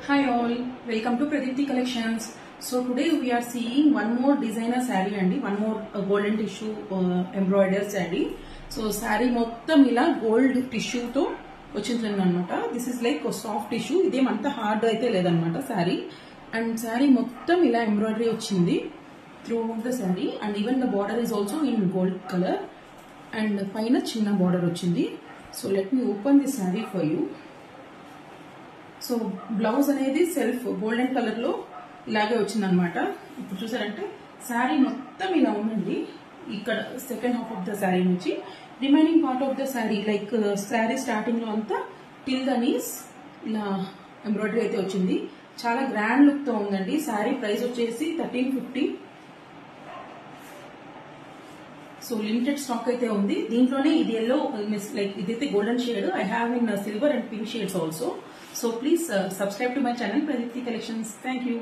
Hi all, welcome to Pradipti Collections. So today we are seeing one more designer saree and one more golden tissue embroidered saree. So saree మొత్తం ఇలా gold tissue తో వచ్చిందన్నమాట. This is like a soft tissue. ఇదేమంత hard అయితే లేదన్నమాట saree. And saree మొత్తం ఇలా embroidery వచ్చింది throughout the saree, and even the border is also in gold color. And పైన చిన్న border వచ్చింది. So let me open the saree for you. So blouse అనేది సెల్ఫ్ గోల్డెన్ కలర్ లో ఇలాగే వచ్చిందనమాట. ఇప్పుడు చూసారంటే శారీ మొత్తం ఇలా ఉందండి. ఇక్కడ second half of the sari నుంచి remaining part of the sari like sari starting లో అంతా టిల్ ద నీస్ ఇలా ఎంబ్రాయిడరీ అయితే వచ్చింది. చాలా గ్రాండ్ లుక్ తో ఉందండి. శారీ ప్రైస్ వచ్చేసి 1350. సో లిమిటెడ్ స్టాక్ అయితే ఉంది. దీంట్లోనే ఇది ఎల్లో లైక్ ఇదైతే golden shade. I have in silver and pink shades also. So please subscribe to my channel Pradipti Collections. Thank you.